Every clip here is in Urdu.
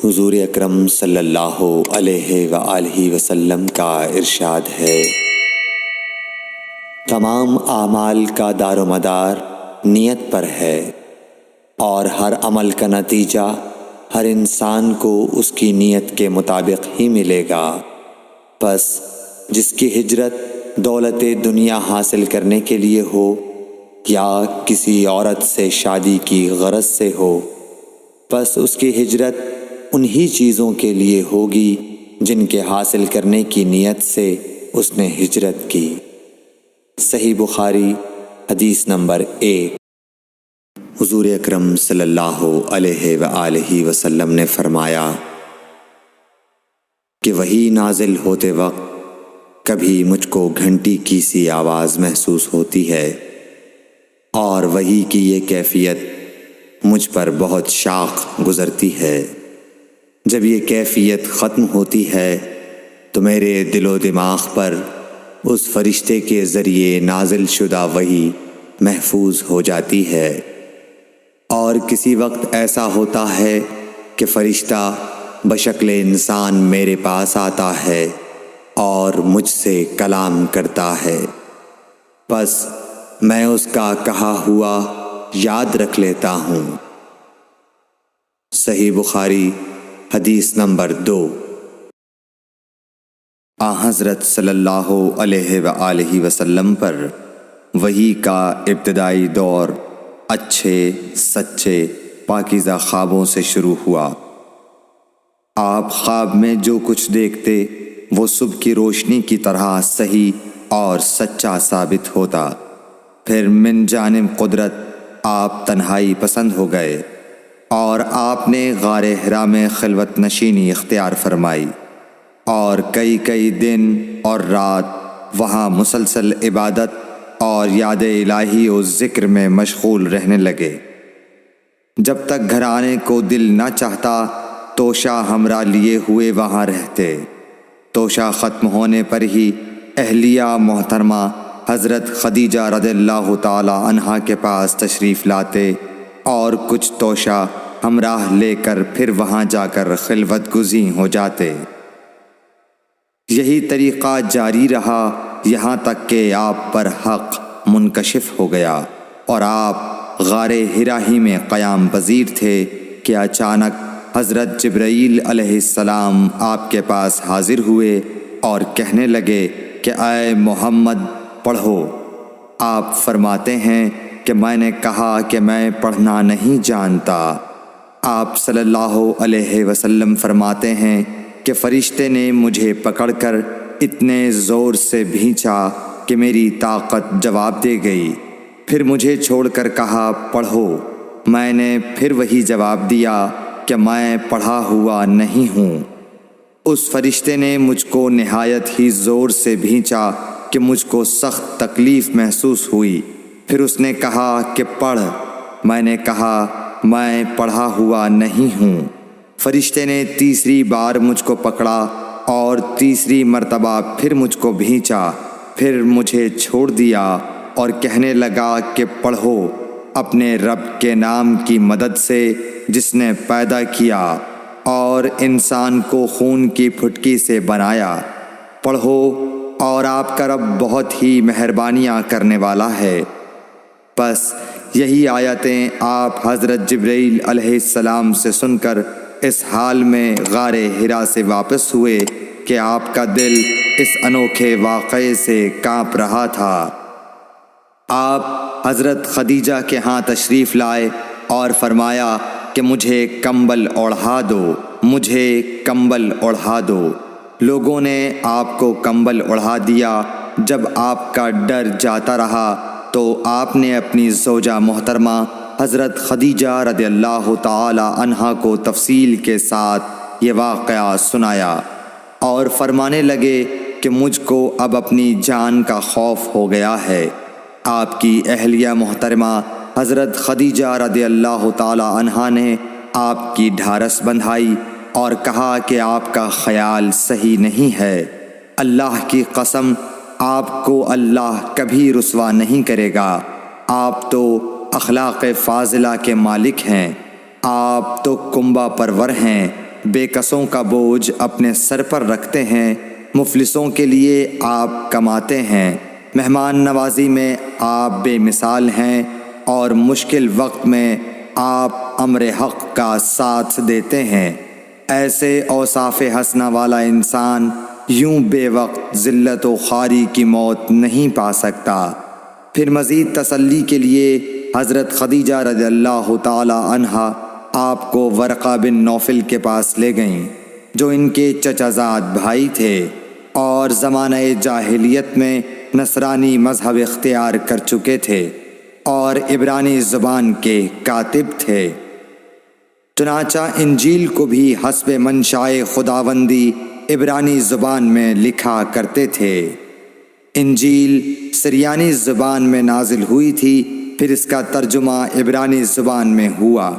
حضور اکرم صلی اللہ علیہ وآلہ وسلم کا ارشاد ہے، تمام اعمال کا دار و مدار نیت پر ہے، اور ہر عمل کا نتیجہ ہر انسان کو اس کی نیت کے مطابق ہی ملے گا۔ پس جس کی ہجرت دولت دنیا حاصل کرنے کے لیے ہو یا کسی عورت سے شادی کی غرض سے ہو، پس اس کی ہجرت انہی چیزوں کے لیے ہوگی جن کے حاصل کرنے کی نیت سے اس نے ہجرت کی۔ صحیح بخاری حدیث نمبر 1۔ حضور اکرم صلی اللہ علیہ وآلہ وسلم نے فرمایا کہ وحی نازل ہوتے وقت کبھی مجھ کو گھنٹی کی سی آواز محسوس ہوتی ہے، اور وحی کی یہ کیفیت مجھ پر بہت شاق گزرتی ہے۔ جب یہ کیفیت ختم ہوتی ہے تو میرے دل و دماغ پر اس فرشتے کے ذریعے نازل شدہ وحی محفوظ ہو جاتی ہے، اور کسی وقت ایسا ہوتا ہے کہ فرشتہ بشکل انسان میرے پاس آتا ہے اور مجھ سے کلام کرتا ہے، پس میں اس کا کہا ہوا یاد رکھ لیتا ہوں۔ صحیح بخاری حدیث نمبر 2۔ حضرت صلی اللہ علیہ وآلہ وسلم پر وحی کا ابتدائی دور اچھے سچے پاکیزہ خوابوں سے شروع ہوا۔ آپ خواب میں جو کچھ دیکھتے وہ صبح کی روشنی کی طرح صحیح اور سچا ثابت ہوتا۔ پھر من جانب قدرت آپ تنہائی پسند ہو گئے، اور آپ نے غار حرا میں خلوت نشینی اختیار فرمائی، اور کئی دن اور رات وہاں مسلسل عبادت اور یاد الہی و ذکر میں مشغول رہنے لگے۔ جب تک گھر آنے کو دل نہ چاہتا توشہ ہمراہ لیے ہوئے وہاں رہتے۔ توشہ ختم ہونے پر ہی اہلیہ محترمہ حضرت خدیجہ رضی اللہ تعالی عنہا کے پاس تشریف لاتے، اور کچھ توشہ ہمراہ لے کر پھر وہاں جا کر خلوت گزین ہو جاتے۔ یہی طریقہ جاری رہا یہاں تک کہ آپ پر حق منکشف ہو گیا، اور آپ غار حرا ہی میں قیام پذیر تھے کہ اچانک حضرت جبرائیل علیہ السلام آپ کے پاس حاضر ہوئے اور کہنے لگے کہ اے محمد پڑھو۔ آپ فرماتے ہیں کہ میں نے کہا کہ میں پڑھنا نہیں جانتا۔ آپ صلی اللہ علیہ وسلم فرماتے ہیں کہ فرشتے نے مجھے پکڑ کر اتنے زور سے بھینچا کہ میری طاقت جواب دے گئی۔ پھر مجھے چھوڑ کر کہا پڑھو۔ میں نے پھر وہی جواب دیا کہ میں پڑھا ہوا نہیں ہوں۔ اس فرشتے نے مجھ کو نہایت ہی زور سے بھینچا کہ مجھ کو سخت تکلیف محسوس ہوئی۔ پھر اس نے کہا کہ پڑھ۔ میں نے کہا میں پڑھا ہوا نہیں ہوں۔ فرشتے نے تیسری بار مجھ کو پکڑا اور تیسری مرتبہ پھر مجھ کو بھینچا، پھر مجھے چھوڑ دیا اور کہنے لگا کہ پڑھو اپنے رب کے نام کی مدد سے جس نے پیدا کیا اور انسان کو خون کی پھٹکی سے بنایا۔ پڑھو اور آپ کا رب بہت ہی مہربانیاں کرنے والا ہے۔ پس یہی آیتیں آپ حضرت جبرائیل علیہ السلام سے سن کر اس حال میں غار حرا سے واپس ہوئے کہ آپ کا دل اس انوکھے واقعے سے کانپ رہا تھا۔ آپ حضرت خدیجہ کے ہاں تشریف لائے اور فرمایا کہ مجھے کمبل اوڑھا دو، مجھے کمبل اوڑھا دو۔ لوگوں نے آپ کو کمبل اوڑھا دیا۔ جب آپ کا ڈر جاتا رہا تو آپ نے اپنی زوجہ محترمہ حضرت خدیجہ رضی اللہ تعالی عنہا کو تفصیل کے ساتھ یہ واقعہ سنایا، اور فرمانے لگے کہ مجھ کو اب اپنی جان کا خوف ہو گیا ہے۔ آپ کی اہلیہ محترمہ حضرت خدیجہ رضی اللہ تعالی عنہا نے آپ کی ڈھارس بندھائی اور کہا کہ آپ کا خیال صحیح نہیں ہے۔ اللہ کی قسم آپ کو اللہ کبھی رسوا نہیں کرے گا۔ آپ تو اخلاق فاضلہ کے مالک ہیں، آپ تو کنبہ پرور ہیں، بے کسوں کا بوجھ اپنے سر پر رکھتے ہیں، مفلسوں کے لیے آپ کماتے ہیں، مہمان نوازی میں آپ بے مثال ہیں، اور مشکل وقت میں آپ امر حق کا ساتھ دیتے ہیں۔ ایسے اوصاف حسنہ والا انسان یوں بے وقت ذلت و خواری کی موت نہیں پا سکتا۔ پھر مزید تسلی کے لیے حضرت خدیجہ رضی اللہ تعالی عنہا آپ کو ورقہ بن نوفل کے پاس لے گئیں، جو ان کے چچا زاد بھائی تھے اور زمانہ جاہلیت میں نصرانی مذہب اختیار کر چکے تھے اور عبرانی زبان کے کاتب تھے۔ چنانچہ انجیل کو بھی حسب منشائے خداوندی عبرانی زبان میں لکھا کرتے تھے۔ انجیل سریانی زبان میں نازل ہوئی تھی، پھر اس کا ترجمہ عبرانی زبان میں ہوا۔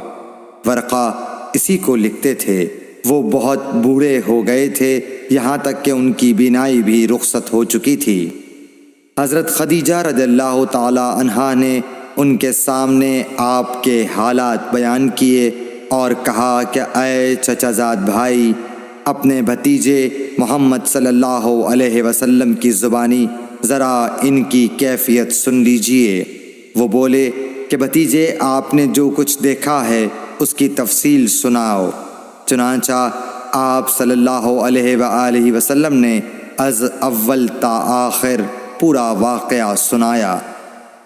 ورقہ اسی کو لکھتے تھے۔ وہ بہت بوڑھے ہو گئے تھے، یہاں تک کہ ان کی بینائی بھی رخصت ہو چکی تھی۔ حضرت خدیجہ رضی اللہ تعالی عنہا نے ان کے سامنے آپ کے حالات بیان کیے اور کہا کہ اے چچا زاد بھائی، اپنے بھتیجے محمد صلی اللہ علیہ وسلم کی زبانی ذرا ان کی کیفیت سن لیجئے۔ وہ بولے کہ بھتیجے، آپ نے جو کچھ دیکھا ہے اس کی تفصیل سناؤ۔ چنانچہ آپ صلی اللہ علیہ وآلہ وسلم نے از اول تا آخر پورا واقعہ سنایا،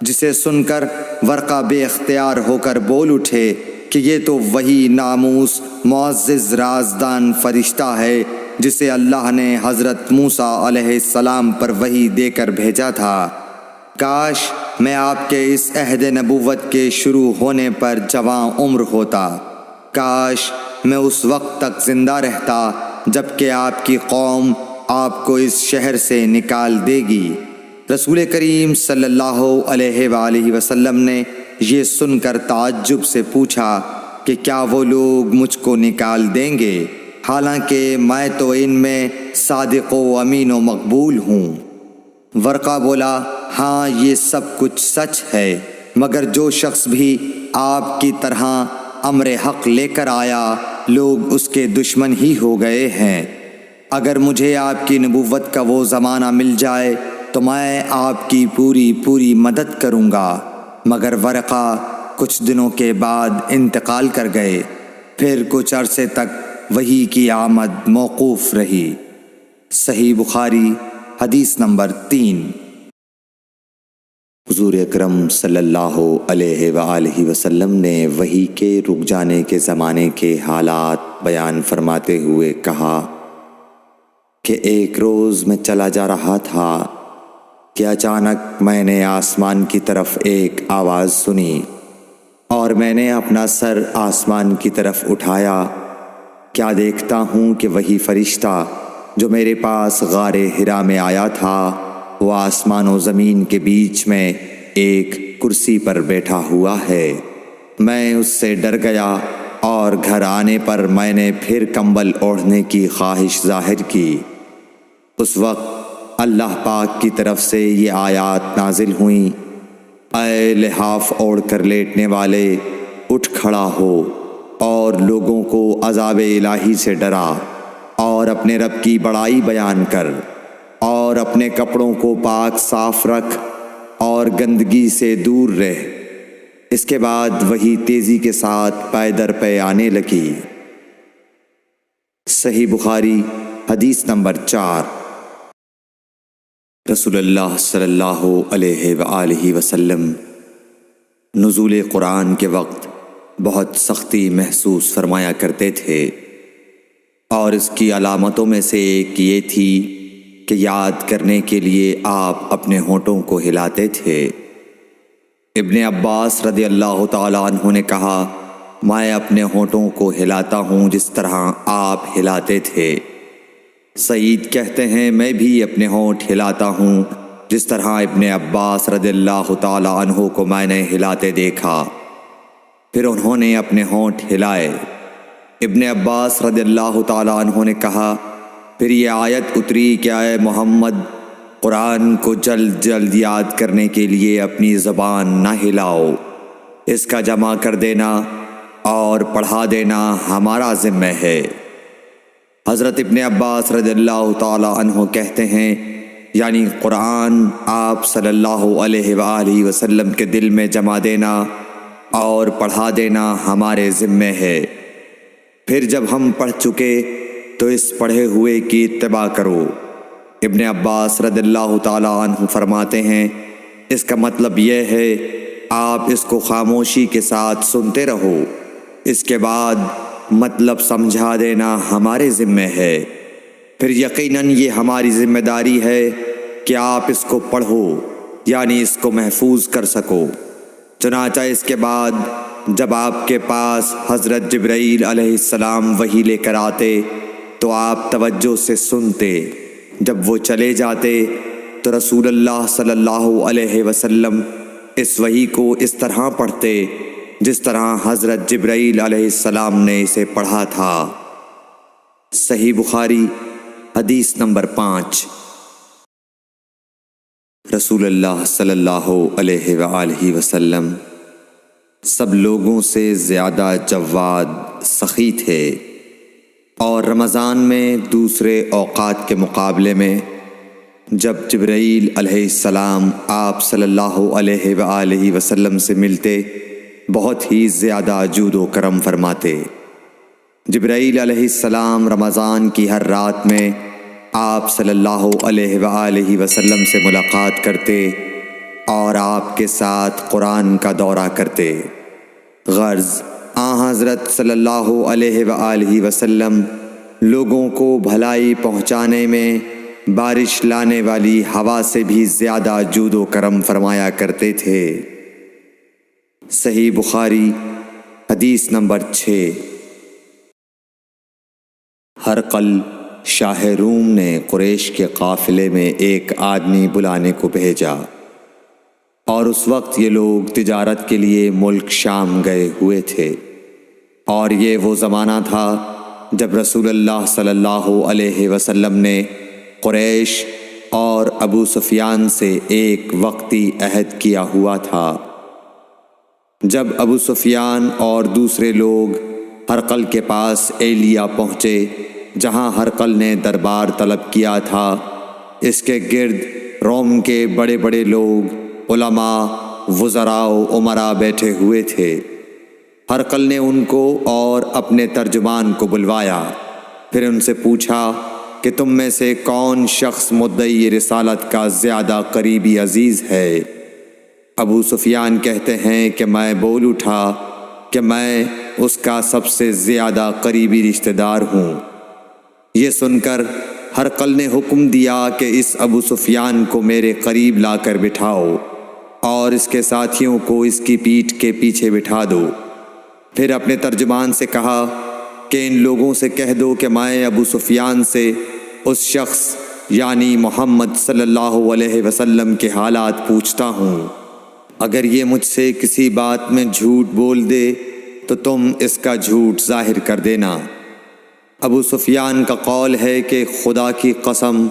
جسے سن کر ورقہ بے اختیار ہو کر بول اٹھے کہ یہ تو وہی ناموس معزز رازدان فرشتہ ہے جسے اللہ نے حضرت موسیٰ علیہ السلام پر وحی دے کر بھیجا تھا۔ کاش میں آپ کے اس عہد نبوت کے شروع ہونے پر جواں عمر ہوتا، کاش میں اس وقت تک زندہ رہتا جب کہ آپ کی قوم آپ کو اس شہر سے نکال دے گی۔ رسول کریم صلی اللہ علیہ وآلہ وسلم نے یہ سن کر تعجب سے پوچھا کہ کیا وہ لوگ مجھ کو نکال دیں گے، حالانکہ میں تو ان میں صادق و امین و مقبول ہوں۔ ورقہ بولا، ہاں یہ سب کچھ سچ ہے، مگر جو شخص بھی آپ کی طرح امر حق لے کر آیا لوگ اس کے دشمن ہی ہو گئے ہیں۔ اگر مجھے آپ کی نبوت کا وہ زمانہ مل جائے تو میں آپ کی پوری مدد کروں گا۔ مگر ورقہ کچھ دنوں کے بعد انتقال کر گئے، پھر کچھ عرصے تک وحی کی آمد موقوف رہی۔ صحیح بخاری حدیث نمبر 3۔ حضور اکرم صلی اللہ علیہ وآلہ وسلم نے وحی کے رک جانے کے زمانے کے حالات بیان فرماتے ہوئے کہا کہ ایک روز میں چلا جا رہا تھا کہ اچانک میں نے آسمان کی طرف ایک آواز سنی اور میں نے اپنا سر آسمان کی طرف اٹھایا۔ کیا دیکھتا ہوں کہ وہی فرشتہ جو میرے پاس غار حرا میں آیا تھا وہ آسمان و زمین کے بیچ میں ایک کرسی پر بیٹھا ہوا ہے۔ میں اس سے ڈر گیا اور گھر آنے پر میں نے پھر کمبل اوڑھنے کی خواہش ظاہر کی۔ اس وقت اللہ پاک کی طرف سے یہ آیات نازل ہوئیں، اے لحاف اوڑھ کر لیٹنے والے، اٹھ کھڑا ہو اور لوگوں کو عذاب الہی سے ڈرا اور اپنے رب کی بڑائی بیان کر اور اپنے کپڑوں کو پاک صاف رکھ اور گندگی سے دور رہ۔ اس کے بعد وہی تیزی کے ساتھ پے در پے آنے لگی۔ صحیح بخاری حدیث نمبر 4۔ رسول اللہ صلی اللہ علیہ وآلہ وسلم نزول قرآن کے وقت بہت سختی محسوس فرمایا کرتے تھے، اور اس کی علامتوں میں سے ایک یہ تھی کہ یاد کرنے کے لیے آپ اپنے ہونٹوں کو ہلاتے تھے۔ ابن عباس رضی اللہ تعالی عنہ نے کہا، میں اپنے ہونٹوں کو ہلاتا ہوں جس طرح آپ ہلاتے تھے۔ سعید کہتے ہیں، میں بھی اپنے ہونٹ ہلاتا ہوں جس طرح ابن عباس رضی اللہ تعالی عنہ کو میں نے ہلاتے دیکھا۔ پھر انہوں نے اپنے ہونٹ ہلائے۔ ابن عباس رضی اللہ تعالی عنہ نے کہا، پھر یہ آیت اتری کہ اے محمد، قرآن کو جلد جلد یاد کرنے کے لیے اپنی زبان نہ ہلاؤ، اس کا جمع کر دینا اور پڑھا دینا ہمارا ذمہ ہے۔ حضرت ابن عباس رضی اللہ تعالی عنہ کہتے ہیں، یعنی قرآن آپ صلی اللہ علیہ وآلہ وسلم کے دل میں جما دینا اور پڑھا دینا ہمارے ذمے ہے۔ پھر جب ہم پڑھ چکے تو اس پڑھے ہوئے کی اتباع کرو۔ ابن عباس رضی اللہ تعالی عنہ فرماتے ہیں، اس کا مطلب یہ ہے آپ اس کو خاموشی کے ساتھ سنتے رہو، اس کے بعد مطلب سمجھا دینا ہمارے ذمے ہے۔ پھر یقیناً یہ ہماری ذمہ داری ہے کہ آپ اس کو پڑھو، یعنی اس کو محفوظ کر سکو۔ چنانچہ اس کے بعد جب آپ کے پاس حضرت جبرائیل علیہ السلام وحی لے کر آتے تو آپ توجہ سے سنتے، جب وہ چلے جاتے تو رسول اللہ صلی اللہ علیہ وسلم اس وحی کو اس طرح پڑھتے جس طرح حضرت جبرائیل علیہ السلام نے اسے پڑھا تھا۔ صحیح بخاری حدیث نمبر 5۔ رسول اللہ صلی اللہ علیہ وآلہ وسلم سب لوگوں سے زیادہ جواد سخی تھے، اور رمضان میں دوسرے اوقات کے مقابلے میں جب جبرائیل علیہ السلام آپ صلی اللہ علیہ وآلہ وسلم سے ملتے بہت ہی زیادہ جود و کرم فرماتے۔ جبرائیل علیہ السلام رمضان کی ہر رات میں آپ صلی اللہ علیہ وآلہ وسلم سے ملاقات کرتے اور آپ کے ساتھ قرآن کا دورہ کرتے۔ غرض حضرت صلی اللہ علیہ وآلہ وسلم لوگوں کو بھلائی پہنچانے میں بارش لانے والی ہوا سے بھی زیادہ جود و کرم فرمایا کرتے تھے۔ صحیح بخاری حدیث نمبر 6۔ ہرقل شاہ روم نے قریش کے قافلے میں ایک آدمی بلانے کو بھیجا، اور اس وقت یہ لوگ تجارت کے لیے ملک شام گئے ہوئے تھے، اور یہ وہ زمانہ تھا جب رسول اللہ صلی اللہ علیہ وسلم نے قریش اور ابو سفیان سے ایک وقتی عہد کیا ہوا تھا۔ جب ابو سفیان اور دوسرے لوگ ہرقل کے پاس ایلیا پہنچے جہاں ہرقل نے دربار طلب کیا تھا، اس کے گرد روم کے بڑے بڑے لوگ، علماء، وزراء و امراء بیٹھے ہوئے تھے۔ ہرقل نے ان کو اور اپنے ترجمان کو بلوایا، پھر ان سے پوچھا کہ تم میں سے کون شخص مدعی رسالت کا زیادہ قریبی عزیز ہے؟ ابو سفیان کہتے ہیں کہ میں بول اٹھا کہ میں اس کا سب سے زیادہ قریبی رشتہ دار ہوں۔ یہ سن کر ہرقل نے حکم دیا کہ اس ابو سفیان کو میرے قریب لا کر بٹھاؤ اور اس کے ساتھیوں کو اس کی پیٹھ کے پیچھے بٹھا دو۔ پھر اپنے ترجمان سے کہا کہ ان لوگوں سے کہہ دو کہ میں ابو سفیان سے اس شخص یعنی محمد صلی اللہ علیہ وسلم کے حالات پوچھتا ہوں، اگر یہ مجھ سے کسی بات میں جھوٹ بول دے تو تم اس کا جھوٹ ظاہر کر دینا۔ ابو سفیان کا قول ہے کہ خدا کی قسم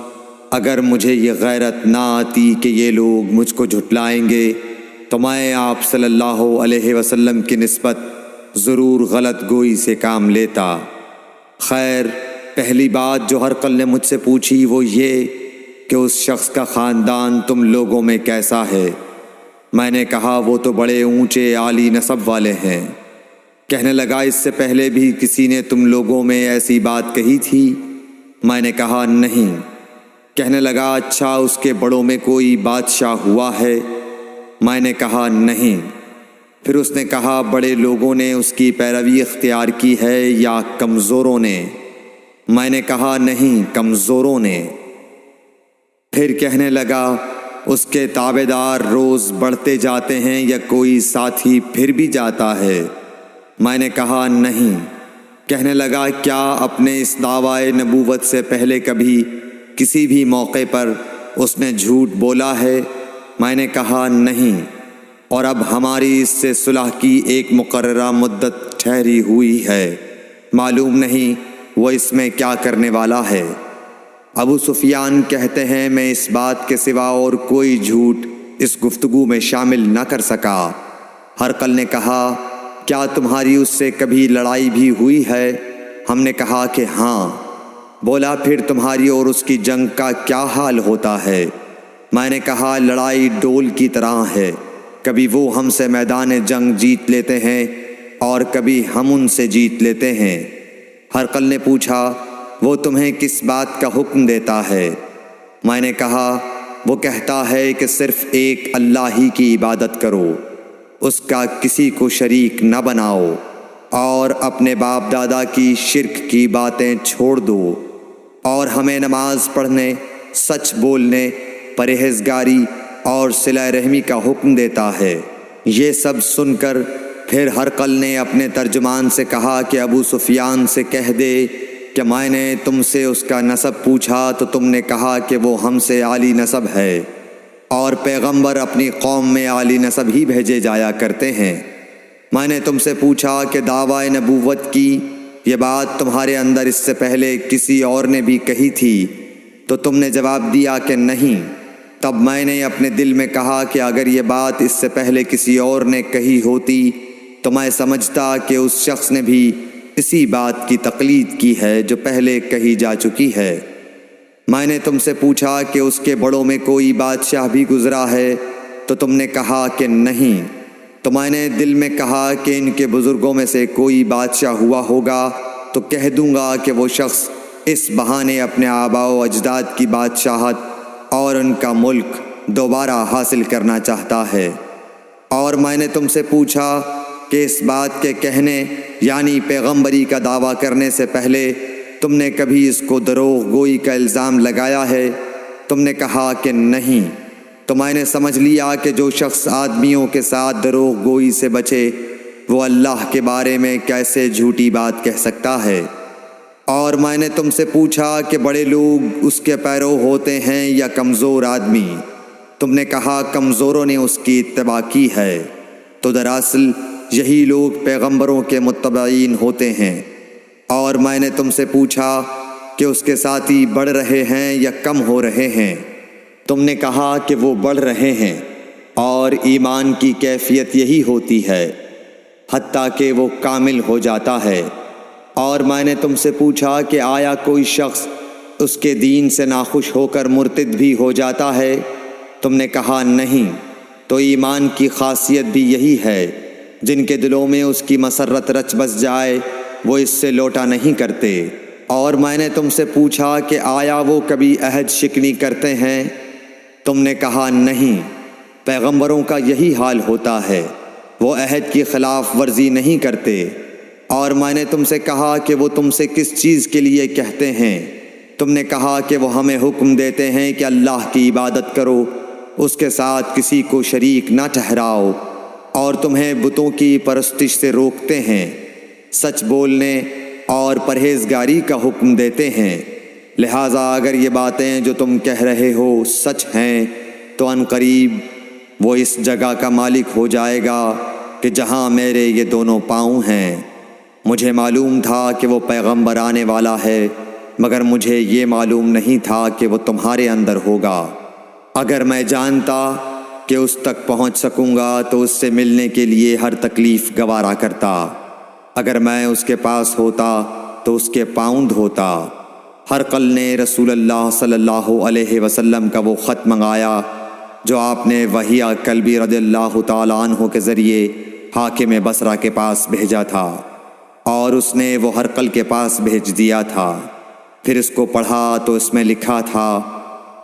اگر مجھے یہ غیرت نہ آتی کہ یہ لوگ مجھ کو جھٹلائیں گے تو میں آپ صلی اللہ علیہ وسلم کی نسبت ضرور غلط گوئی سے کام لیتا۔ خیر، پہلی بات جو ہرقل نے مجھ سے پوچھی وہ یہ کہ اس شخص کا خاندان تم لوگوں میں کیسا ہے؟ میں نے کہا وہ تو بڑے اونچے عالی نسب والے ہیں۔ کہنے لگا اس سے پہلے بھی کسی نے تم لوگوں میں ایسی بات کہی تھی؟ میں نے کہا نہیں۔ کہنے لگا اچھا اس کے بڑوں میں کوئی بادشاہ ہوا ہے؟ میں نے کہا نہیں۔ پھر اس نے کہا بڑے لوگوں نے اس کی پیروی اختیار کی ہے یا کمزوروں نے؟ میں نے کہا نہیں، کمزوروں نے۔ پھر کہنے لگا اس کے تابعدار روز بڑھتے جاتے ہیں یا کوئی ساتھی پھر بھی جاتا ہے؟ میں نے کہا نہیں۔ کہنے لگا کیا اپنے اس دعویٰ نبوت سے پہلے کبھی کسی بھی موقع پر اس نے جھوٹ بولا ہے؟ میں نے کہا نہیں، اور اب ہماری اس سے صلح کی ایک مقررہ مدت ٹھہری ہوئی ہے، معلوم نہیں وہ اس میں کیا کرنے والا ہے۔ ابو سفیان کہتے ہیں میں اس بات کے سوا اور کوئی جھوٹ اس گفتگو میں شامل نہ کر سکا۔ ہرقل نے کہا کیا تمہاری اس سے کبھی لڑائی بھی ہوئی ہے؟ ہم نے کہا کہ ہاں۔ بولا پھر تمہاری اور اس کی جنگ کا کیا حال ہوتا ہے؟ میں نے کہا لڑائی ڈول کی طرح ہے، کبھی وہ ہم سے میدان جنگ جیت لیتے ہیں اور کبھی ہم ان سے جیت لیتے ہیں۔ ہرقل نے پوچھا وہ تمہیں کس بات کا حکم دیتا ہے؟ میں نے کہا وہ کہتا ہے کہ صرف ایک اللہ ہی کی عبادت کرو، اس کا کسی کو شریک نہ بناؤ، اور اپنے باپ دادا کی شرک کی باتیں چھوڑ دو، اور ہمیں نماز پڑھنے، سچ بولنے، پرہیزگاری اور صلہ رحمی کا حکم دیتا ہے۔ یہ سب سن کر پھر ہرقل نے اپنے ترجمان سے کہا کہ ابو سفیان سے کہہ دے کہ میں نے تم سے اس کا نسب پوچھا تو تم نے کہا کہ وہ ہم سے عالی نسب ہے، اور پیغمبر اپنی قوم میں عالی نسب ہی بھیجے جایا کرتے ہیں۔ میں نے تم سے پوچھا کہ دعویٰ نبوت کی یہ بات تمہارے اندر اس سے پہلے کسی اور نے بھی کہی تھی؟ تو تم نے جواب دیا کہ نہیں۔ تب میں نے اپنے دل میں کہا کہ اگر یہ بات اس سے پہلے کسی اور نے کہی ہوتی تو میں سمجھتا کہ اس شخص نے بھی اسی بات کی تقلید کی ہے جو پہلے کہی جا چکی ہے۔ میں نے تم سے پوچھا کہ اس کے بڑوں میں کوئی بادشاہ بھی گزرا ہے تو تم نے کہا کہ نہیں۔ تو میں نے دل میں کہا کہ ان کے بزرگوں میں سے کوئی بادشاہ ہوا ہوگا تو کہہ دوں گا کہ وہ شخص اس بہانے اپنے آباء و اجداد کی بادشاہت اور ان کا ملک دوبارہ حاصل کرنا چاہتا ہے۔ اور میں نے تم سے پوچھا کہ اس بات کے کہنے یعنی پیغمبری کا دعویٰ کرنے سے پہلے تم نے کبھی اس کو دروغ گوئی کا الزام لگایا ہے؟ تم نے کہا کہ نہیں۔ تو میں نے سمجھ لیا کہ جو شخص آدمیوں کے ساتھ دروغ گوئی سے بچے وہ اللہ کے بارے میں کیسے جھوٹی بات کہہ سکتا ہے۔ اور میں نے تم سے پوچھا کہ بڑے لوگ اس کے پیرو ہوتے ہیں یا کمزور آدمی؟ تم نے کہا کمزوروں نے اس کی اتباع کی ہے۔ تو دراصل یہی لوگ پیغمبروں کے متبعین ہوتے ہیں۔ اور میں نے تم سے پوچھا کہ اس کے ساتھی بڑھ رہے ہیں یا کم ہو رہے ہیں؟ تم نے کہا کہ وہ بڑھ رہے ہیں، اور ایمان کی کیفیت یہی ہوتی ہے حتیٰ کہ وہ کامل ہو جاتا ہے۔ اور میں نے تم سے پوچھا کہ آیا کوئی شخص اس کے دین سے ناخوش ہو کر مرتد بھی ہو جاتا ہے؟ تم نے کہا نہیں۔ تو ایمان کی خاصیت بھی یہی ہے، جن کے دلوں میں اس کی مسرت رچ بس جائے وہ اس سے لوٹا نہیں کرتے۔ اور میں نے تم سے پوچھا کہ آیا وہ کبھی عہد شکنی کرتے ہیں؟ تم نے کہا نہیں۔ پیغمبروں کا یہی حال ہوتا ہے، وہ عہد کی خلاف ورزی نہیں کرتے۔ اور میں نے تم سے کہا کہ وہ تم سے کس چیز کے لیے کہتے ہیں؟ تم نے کہا کہ وہ ہمیں حکم دیتے ہیں کہ اللہ کی عبادت کرو، اس کے ساتھ کسی کو شریک نہ ٹھہراؤ، اور تمہیں بتوں کی پرستش سے روکتے ہیں، سچ بولنے اور پرہیزگاری کا حکم دیتے ہیں۔ لہٰذا اگر یہ باتیں جو تم کہہ رہے ہو سچ ہیں تو ان قریب وہ اس جگہ کا مالک ہو جائے گا کہ جہاں میرے یہ دونوں پاؤں ہیں۔ مجھے معلوم تھا کہ وہ پیغمبر آنے والا ہے، مگر مجھے یہ معلوم نہیں تھا کہ وہ تمہارے اندر ہوگا۔ اگر میں جانتا کہ اس تک پہنچ سکوں گا تو اس سے ملنے کے لیے ہر تکلیف گوارا کرتا۔ اگر میں اس کے پاس ہوتا تو اس کے پاؤں دھوتا۔ ہرقل نے رسول اللہ صلی اللہ علیہ وسلم کا وہ خط منگایا جو آپ نے وہیہ کلبی رضی اللہ تعالیٰ عنہ کے ذریعے حاکم بصرہ کے پاس بھیجا تھا، اور اس نے وہ ہرقل کے پاس بھیج دیا تھا۔ پھر اس کو پڑھا تو اس میں لکھا تھا،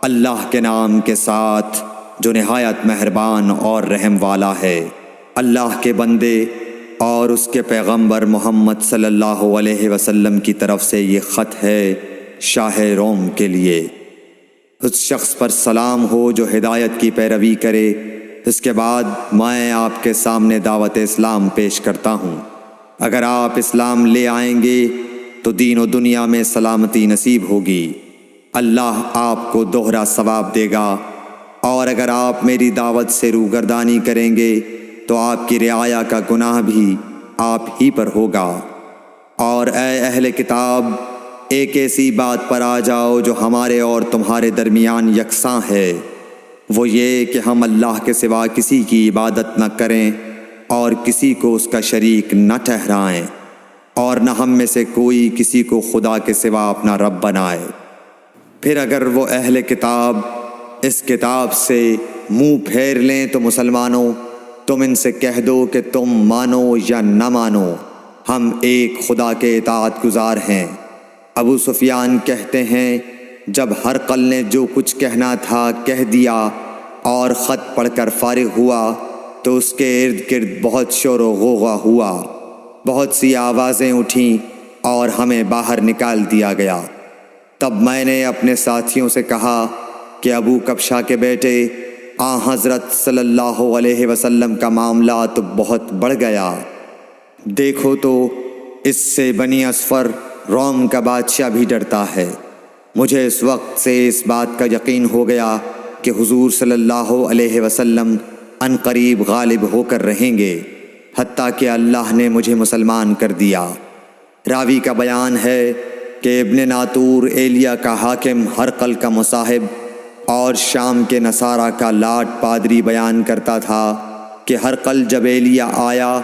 اللہ کے نام کے ساتھ جو نہایت مہربان اور رحم والا ہے۔ اللہ کے بندے اور اس کے پیغمبر محمد صلی اللہ علیہ وسلم کی طرف سے یہ خط ہے شاہ روم کے لیے۔ اس شخص پر سلام ہو جو ہدایت کی پیروی کرے۔ اس کے بعد میں آپ کے سامنے دعوت اسلام پیش کرتا ہوں۔ اگر آپ اسلام لے آئیں گے تو دین و دنیا میں سلامتی نصیب ہوگی، اللہ آپ کو دوہرا ثواب دے گا، اور اگر آپ میری دعوت سے روگردانی کریں گے تو آپ کی رعایا کا گناہ بھی آپ ہی پر ہوگا۔ اور اے اہل کتاب، ایک ایسی بات پر آ جاؤ جو ہمارے اور تمہارے درمیان یکساں ہے، وہ یہ کہ ہم اللہ کے سوا کسی کی عبادت نہ کریں اور کسی کو اس کا شریک نہ ٹھہرائیں، اور نہ ہم میں سے کوئی کسی کو خدا کے سوا اپنا رب بنائے۔ پھر اگر وہ اہل کتاب اس کتاب سے منہ پھیر لیں تو مسلمانوں تم ان سے کہہ دو کہ تم مانو یا نہ مانو، ہم ایک خدا کے اطاعت گزار ہیں۔ ابو سفیان کہتے ہیں جب ہرقل نے جو کچھ کہنا تھا کہہ دیا اور خط پڑھ کر فارغ ہوا تو اس کے ارد گرد بہت شور و غوغا ہوا، بہت سی آوازیں اٹھیں اور ہمیں باہر نکال دیا گیا۔ تب میں نے اپنے ساتھیوں سے کہا کہ ابو کبشہ کے بیٹے حضرت صلی اللہ علیہ وسلم کا معاملہ تو بہت بڑھ گیا، دیکھو تو اس سے بنی اصفر روم کا بادشاہ بھی ڈرتا ہے۔ مجھے اس وقت سے اس بات کا یقین ہو گیا کہ حضور صلی اللہ علیہ وسلم ان قریب غالب ہو کر رہیں گے، حتیٰ کہ اللہ نے مجھے مسلمان کر دیا۔ راوی کا بیان ہے کہ ابن ناطور ایلیا کا حاکم ہرقل کا مصاحب اور شام کے نصارہ کا لاٹ پادری بیان کرتا تھا کہ ہرقل جب ایلیا آیا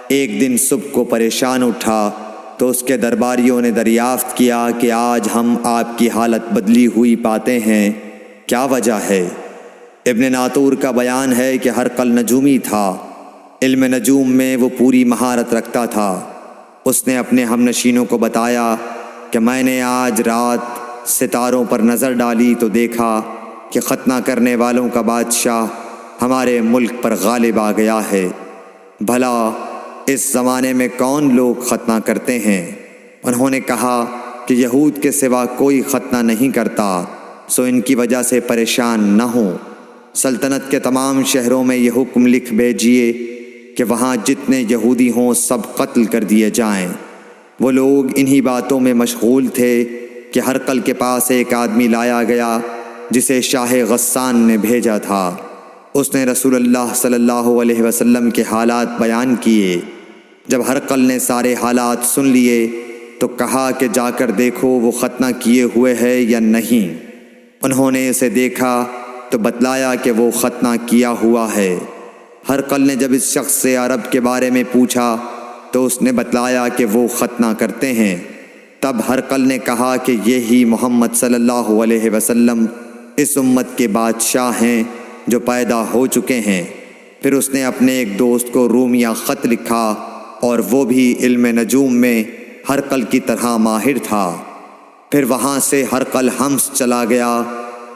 ایک دن صبح کو پریشان اٹھا تو اس کے درباریوں نے دریافت کیا کہ آج ہم آپ کی حالت بدلی ہوئی پاتے ہیں، کیا وجہ ہے؟ ابن ناطور کا بیان ہے کہ ہرقل نجومی تھا، علم نجوم میں وہ پوری مہارت رکھتا تھا۔ اس نے اپنے ہم نشینوں کو بتایا کہ میں نے آج رات ستاروں پر نظر ڈالی تو دیکھا کہ ختنہ کرنے والوں کا بادشاہ ہمارے ملک پر غالب آ گیا ہے۔ بھلا اس زمانے میں کون لوگ ختنہ کرتے ہیں؟ انہوں نے کہا کہ یہود کے سوا کوئی ختنہ نہیں کرتا، سو ان کی وجہ سے پریشان نہ ہوں۔ سلطنت کے تمام شہروں میں یہ حکم لکھ بھیجیے کہ وہاں جتنے یہودی ہوں سب قتل کر دیے جائیں۔ وہ لوگ انہی باتوں میں مشغول تھے کہ ہرقل کے پاس ایک آدمی لایا گیا جسے شاہ غسان نے بھیجا تھا۔ اس نے رسول اللہ صلی اللہ علیہ وسلم کے حالات بیان کیے۔ جب ہرقل نے سارے حالات سن لیے تو کہا کہ جا کر دیکھو وہ ختنہ کیے ہوئے ہے یا نہیں۔ انہوں نے اسے دیکھا تو بتلایا کہ وہ ختنہ کیا ہوا ہے۔ ہرقل نے جب اس شخص سے عرب کے بارے میں پوچھا تو اس نے بتلایا کہ وہ ختنہ کرتے ہیں۔ تب ہرقل نے کہا کہ یہی محمد صلی اللہ علیہ وسلم اس امت کے بادشاہ ہیں جو پیدا ہو چکے ہیں۔ پھر اس نے اپنے ایک دوست کو رومیہ خط لکھا اور وہ بھی علم نجوم میں ہرقل کی طرح ماہر تھا۔ پھر وہاں سے ہرقل حمص چلا گیا،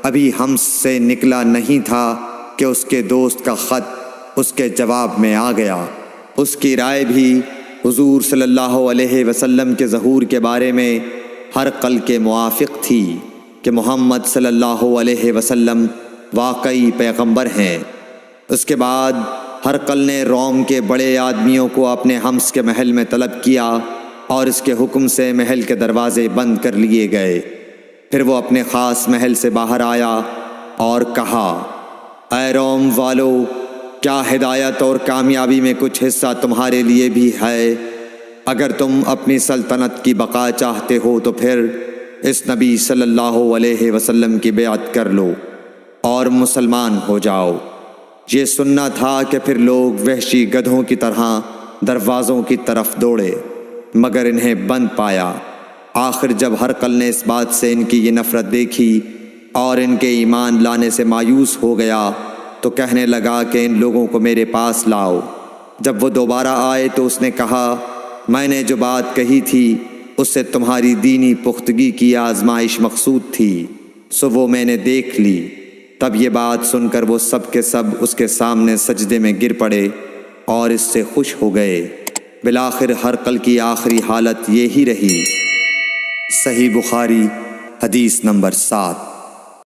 ابھی حمص سے نکلا نہیں تھا کہ اس کے دوست کا خط اس کے جواب میں آ گیا۔ اس کی رائے بھی حضور صلی اللہ علیہ وسلم کے ظہور کے بارے میں ہرقل کے موافق تھی کہ محمد صلی اللہ علیہ وسلم واقعی پیغمبر ہیں۔ اس کے بعد ہرقل نے روم کے بڑے آدمیوں کو اپنے حمص کے محل میں طلب کیا اور اس کے حکم سے محل کے دروازے بند کر لیے گئے۔ پھر وہ اپنے خاص محل سے باہر آیا اور کہا، اے روم والو، کیا ہدایت اور کامیابی میں کچھ حصہ تمہارے لیے بھی ہے؟ اگر تم اپنی سلطنت کی بقا چاہتے ہو تو پھر اس نبی صلی اللہ علیہ وسلم کی بیعت کر لو اور مسلمان ہو جاؤ۔ یہ سننا تھا کہ پھر لوگ وحشی گدھوں کی طرح دروازوں کی طرف دوڑے، مگر انہیں بند پایا۔ آخر جب ہرقل نے اس بات سے ان کی یہ نفرت دیکھی اور ان کے ایمان لانے سے مایوس ہو گیا تو کہنے لگا کہ ان لوگوں کو میرے پاس لاؤ۔ جب وہ دوبارہ آئے تو اس نے کہا، میں نے جو بات کہی تھی اس سے تمہاری دینی پختگی کی آزمائش مقصود تھی، سو وہ میں نے دیکھ لی۔ تب یہ بات سن کر وہ سب کے سب اس کے سامنے سجدے میں گر پڑے اور اس سے خوش ہو گئے۔ بالآخر ہرقل کی آخری حالت یہی رہی۔ صحیح بخاری حدیث نمبر 7۔